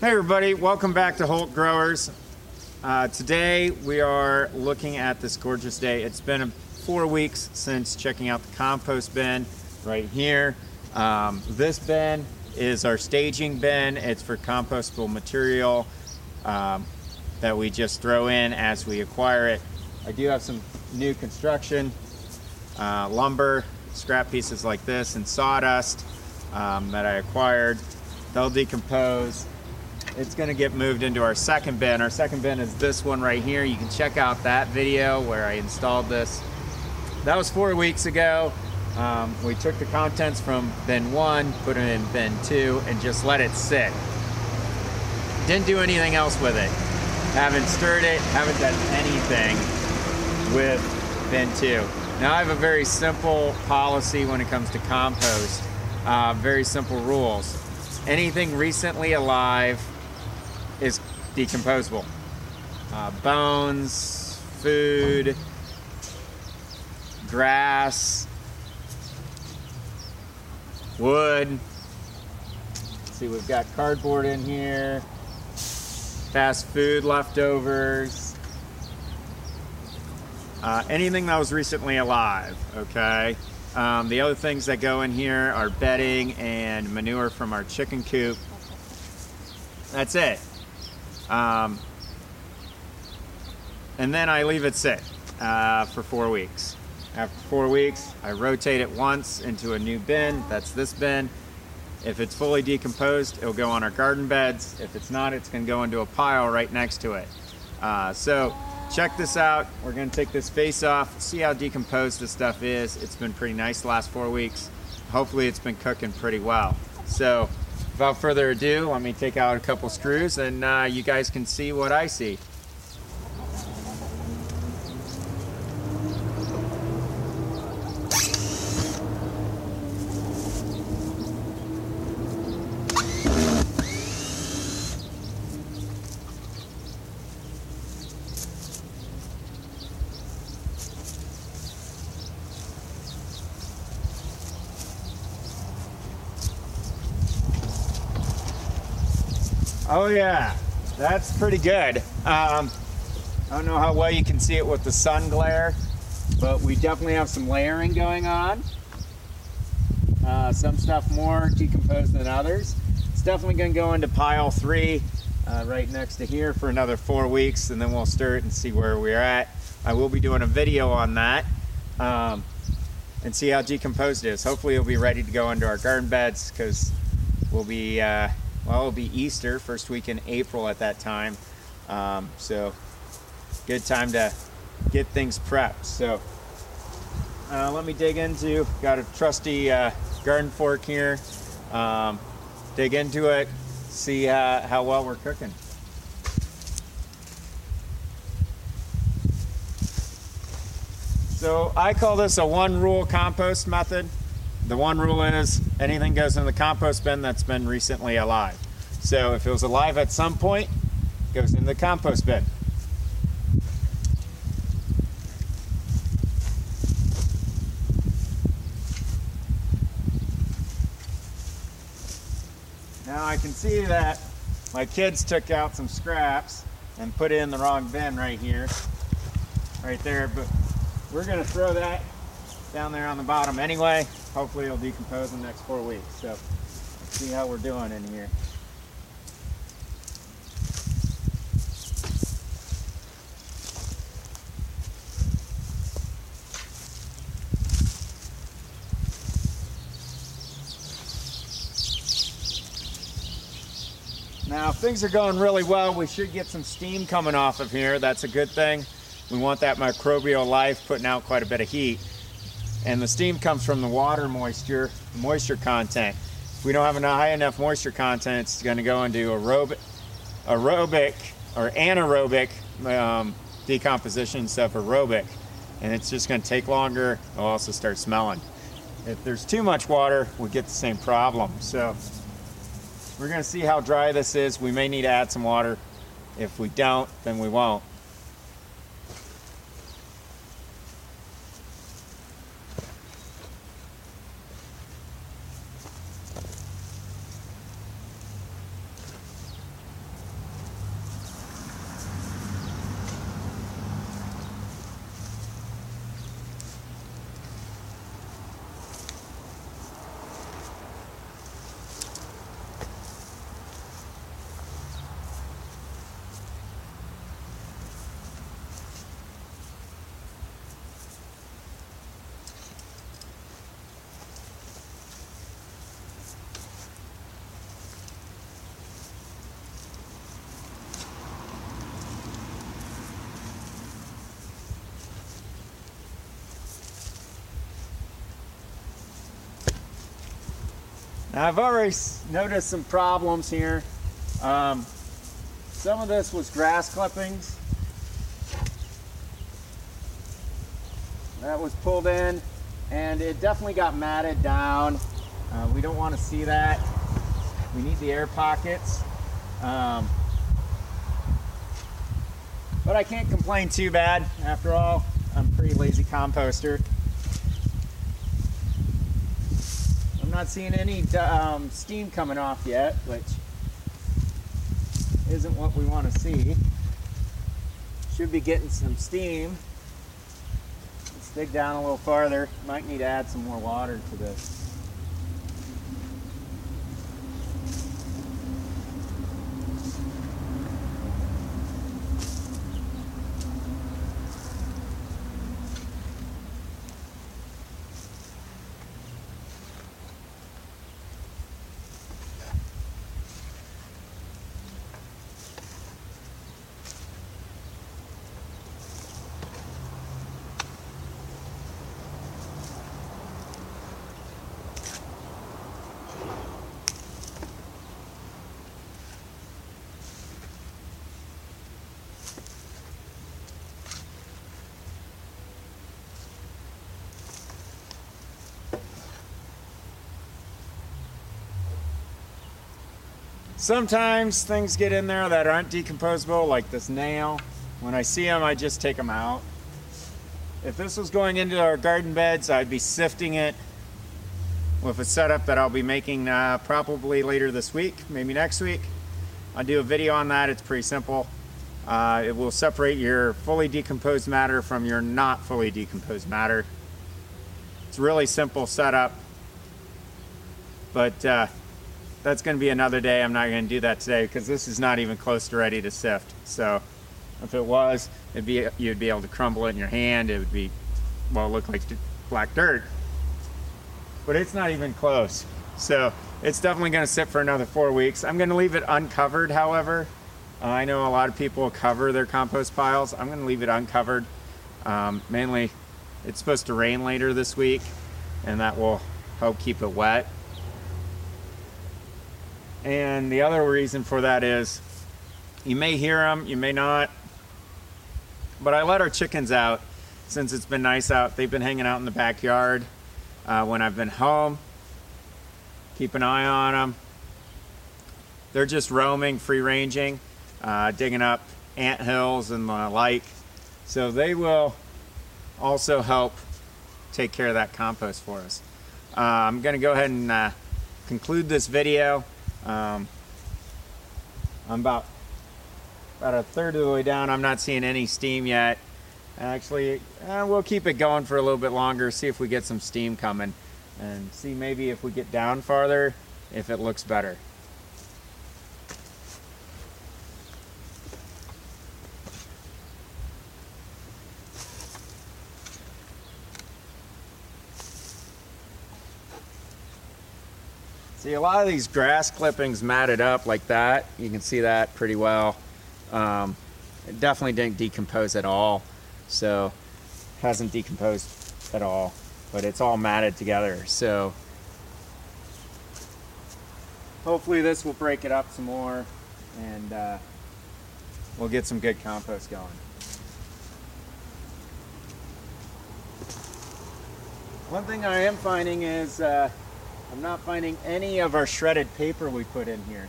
Hey everybody, welcome back to Holt Growers. Today we are looking at this gorgeous day. It's been 4 weeks since checking out the compost bin right here. This bin is our staging bin. It's for compostable material that we just throw in as we acquire it. I do have some new construction, lumber, scrap pieces like this, and sawdust that I acquired. They'll decompose. It's going to get moved into our second bin. Our second bin is this one right here. You can check out that video where I installed this. That was 4 weeks ago. We took the contents from bin 1, put it in bin 2, and just let it sit. Didn't do anything else with it. Haven't stirred it, haven't done anything with bin 2. Now I have a very simple policy when it comes to compost. Very simple rules. Anything recently alive is decomposable. Bones, food, grass, wood. Let's see, we've got cardboard in here, fast food leftovers, anything that was recently alive, okay? The other things that go in here are bedding and manure from our chicken coop. That's it. And then I leave it sit for 4 weeks. After 4 weeks, I rotate it once into a new bin. That's this bin. If it's fully decomposed, it'll go on our garden beds. If it's not, it's going to go into a pile right next to it. So check this out. We're going to take this face off, see how decomposed this stuff is. It's been pretty nice the last 4 weeks. Hopefully it's been cooking pretty well. So without further ado, let me take out a couple screws and you guys can see what I see. Oh yeah, that's pretty good. I don't know how well you can see it with the sun glare, but we definitely have some layering going on. Some stuff more decomposed than others. It's definitely going to go into pile 3 right next to here for another 4 weeks, and then we'll stir it and see where we're at. I will be doing a video on that and see how decomposed it is. Hopefully it'll be ready to go into our garden beds because we'll be well, it'll be Easter, first week in April at that time. So good time to get things prepped. So let me dig into, got a trusty garden fork here. Dig into it, see how well we're cooking. So I call this a one rule compost method. The one rule is anything goes in the compost bin that's been recently alive. So if it was alive at some point, it goes in the compost bin. Now I can see that my kids took out some scraps and put it in the wrong bin right here, right there, but we're gonna throw that down there on the bottom anyway. Hopefully it'll decompose in the next 4 weeks. So let's see how we're doing in here. Now if things are going really well, we should get some steam coming off of here. That's a good thing. We want that microbial life putting out quite a bit of heat. And the steam comes from the water moisture content. If we don't have a high enough moisture content, it's going to go into aerobic or anaerobic decomposition instead of aerobic. And it's just going to take longer. It'll also start smelling. If there's too much water, we get the same problem. So we're going to see how dry this is. We may need to add some water. If we don't, then we won't. Now I've already noticed some problems here. Some of this was grass clippings that was pulled in, and it definitely got matted down. We don't want to see that. We need the air pockets. But I can't complain too bad. After all, I'm a pretty lazy composter. I'm not seeing any steam coming off yet, which isn't what we want to see. Should be getting some steam. Let's dig down a little farther. Might need to add some more water to this. Sometimes things get in there that aren't decomposable, like this nail. When I see them, I just take them out. If this was going into our garden beds, I'd be sifting it with a setup that I'll be making probably later this week, maybe next week. I'll do a video on that. It's pretty simple. It will separate your fully decomposed matter from your not fully decomposed matter. It's a really simple setup, but that's going to be another day. I'm not going to do that today because this is not even close to ready to sift. So if it was, you'd be able to crumble it in your hand. It would be, well, look like black dirt. But it's not even close. So it's definitely going to sit for another 4 weeks. I'm going to leave it uncovered, however. I know a lot of people cover their compost piles. I'm going to leave it uncovered. Mainly, it's supposed to rain later this week, and that will help keep it wet. And the other reason for that is, you may hear them, you may not, but I let our chickens out since it's been nice out. They've been hanging out in the backyard when I've been home. Keep an eye on them. They're just roaming, free ranging, digging up ant hills and the like. So they will also help take care of that compost for us. I'm gonna go ahead and conclude this video. I'm about a third of the way down. I'm not seeing any steam yet. Actually, we'll keep it going for a little bit longer, see if we get some steam coming, and see maybe if we get down farther, if it looks better. See, a lot of these grass clippings matted up like that. You can see that pretty well. It definitely didn't decompose at all. So, hasn't decomposed at all, but it's all matted together. So, hopefully this will break it up some more, and we'll get some good compost going. One thing I am finding is I'm not finding any of our shredded paper we put in here.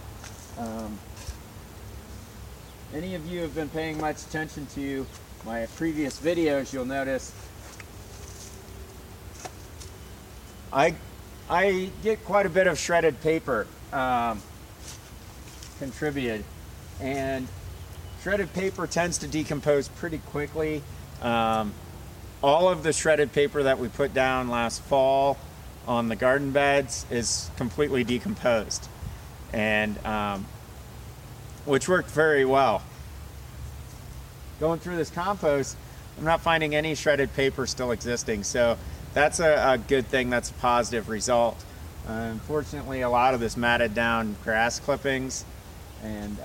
Any of you have been paying much attention to my previous videos, you'll notice I get quite a bit of shredded paper contributed, and shredded paper tends to decompose pretty quickly. All of the shredded paper that we put down last fall on the garden beds is completely decomposed, and which worked very well. Going through this compost, I'm not finding any shredded paper still existing, so that's a good thing. That's a positive result. Unfortunately, a lot of this matted down grass clippings and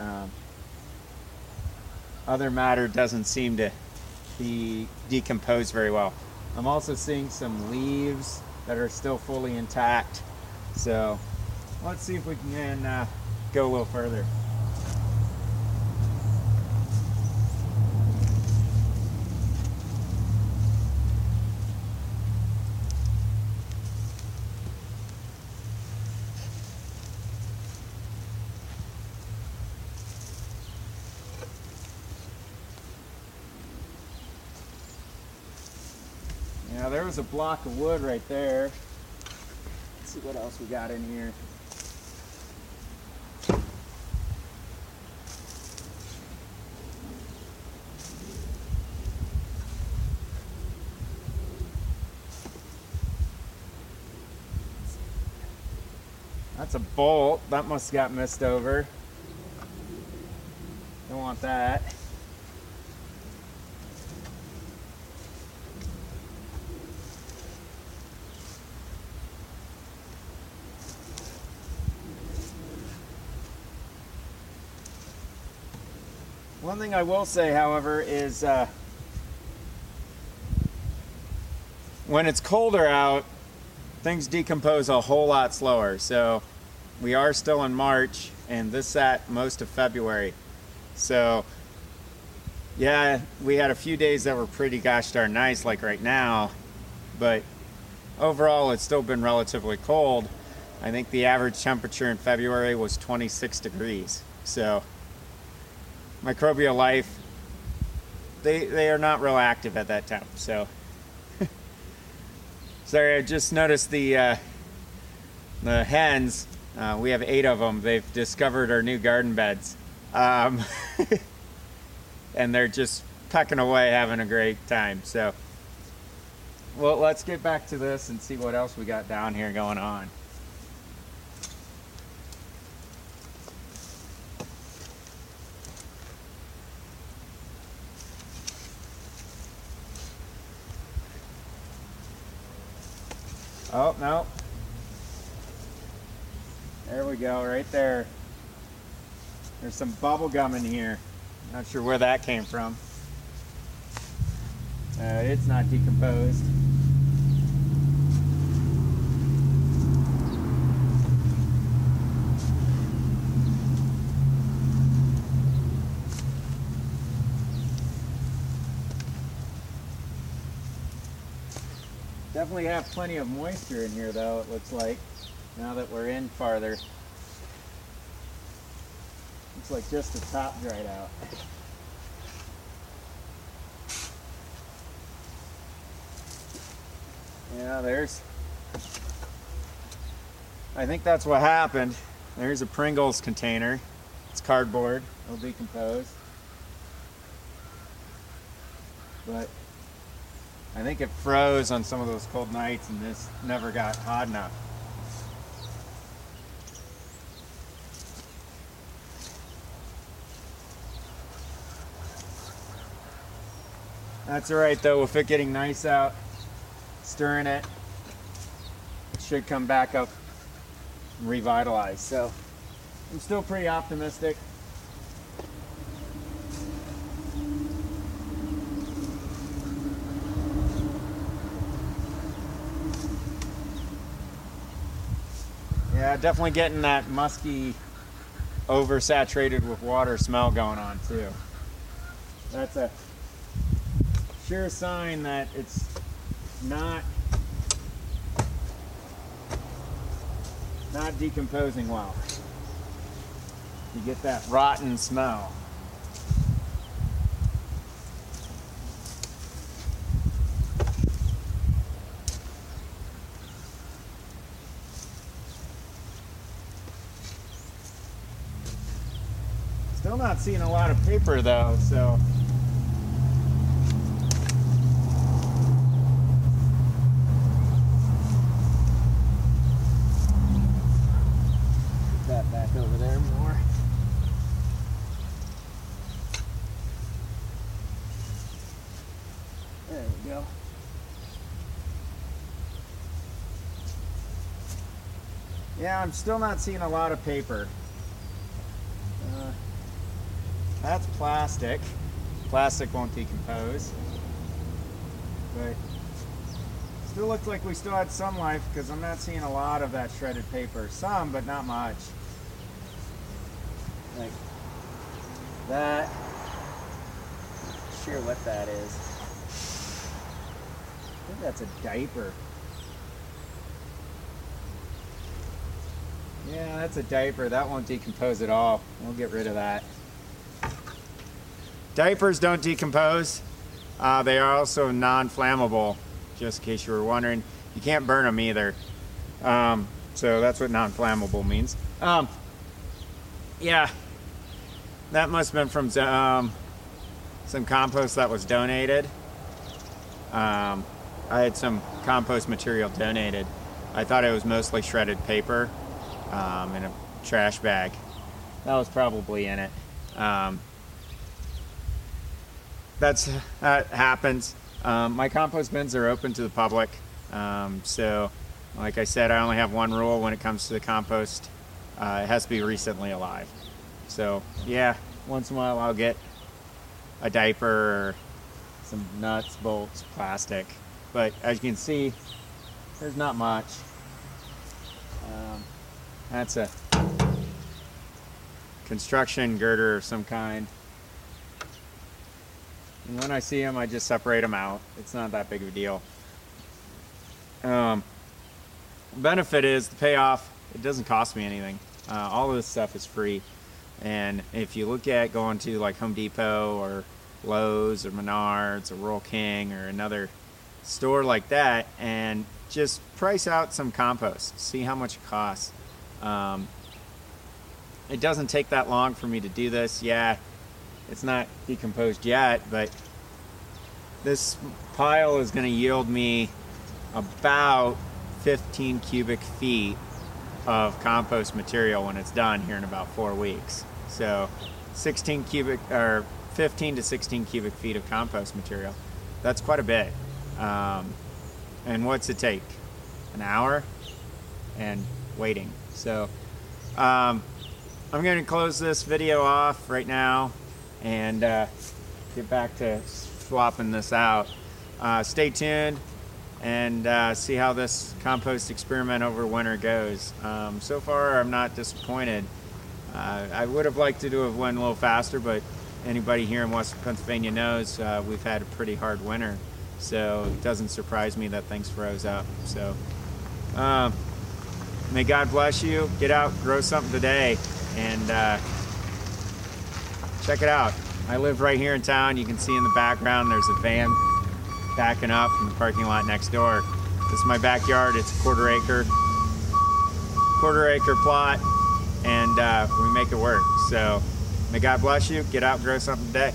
other matter doesn't seem to be decomposed very well. I'm also seeing some leaves that are still fully intact, so Let's see if we can go a little further. Now there was a block of wood right there. Let's see what else we got in here. That's a bolt. That must have got missed over. Don't want that. One thing I will say, however, is when it's colder out, things decompose a whole lot slower. So we are still in March, and this sat most of February. So yeah, we had a few days that were pretty gosh darn nice, like right now, but overall it's still been relatively cold. I think the average temperature in February was 26 degrees. So microbial life, they are not real active at that temp. So sorry, I just noticed the hens. We have 8 of them. They've discovered our new garden beds, and they're just pecking away, having a great time. So, well, let's get back to this and see what else we got down here going on. Oh, no. There we go, right there. There's some bubble gum in here. Not sure where that came from. It's not decomposed. Definitely have plenty of moisture in here though, it looks like, now that we're in farther. Looks like just the top dried out. Yeah, I think that's what happened. There's a Pringles container. It's cardboard, it'll decompose. But I think it froze on some of those cold nights and this never got hot enough. That's all right though, with it getting nice out, stirring it, it should come back up and revitalize. So I'm still pretty optimistic. Yeah, definitely getting that musky, oversaturated with water smell going on too. That's a sure sign that it's not decomposing well. You get that rotten smell. Still not seeing a lot of paper though, so put that back over there more. There we go. Yeah, I'm still not seeing a lot of paper. That's plastic. Plastic won't decompose, but Still looks like we still had some life because I'm not seeing a lot of that shredded paper. Some, but not much. Like that. Not sure what that is. I think that's a diaper. Yeah, that's a diaper. That won't decompose at all. We'll get rid of that. Diapers don't decompose. They are also non-flammable, just in case you were wondering. You can't burn them either. So that's what non-flammable means. Yeah, that must have been from some compost that was donated. I had some compost material donated. I thought it was mostly shredded paper in a trash bag. That was probably in it. That happens. My compost bins are open to the public. So, like I said, I only have one rule when it comes to the compost. It has to be recently alive. So, yeah, once in a while I'll get a diaper or some nuts, bolts, plastic. But as you can see, there's not much. That's a construction girder of some kind. And when I see them, I just separate them out. It's not that big of a deal. Benefit is the payoff. It doesn't cost me anything. All of this stuff is free. And if you look at going to like Home Depot or Lowe's or Menards or Rural King or another store like that and just price out some compost, see how much it costs. It doesn't take that long for me to do this. Yeah, it's not decomposed yet, but this pile is going to yield me about 15 cubic feet of compost material when it's done here in about 4 weeks. So 15 to 16 cubic feet of compost material. That's quite a bit. And what's it take? An hour and waiting. So I'm going to close this video off right now and get back to swapping this out. Stay tuned and see how this compost experiment over winter goes. So far I'm not disappointed. I would have liked to have went a little faster, but anybody here in Western Pennsylvania knows we've had a pretty hard winter, so it doesn't surprise me that things froze up. So may God bless you. Get out, grow something today, and check it out. I live right here in town. You can see in the background there's a van backing up from the parking lot next door. This is my backyard. It's a quarter acre plot, and we make it work. So may God bless you. Get out, grow something today.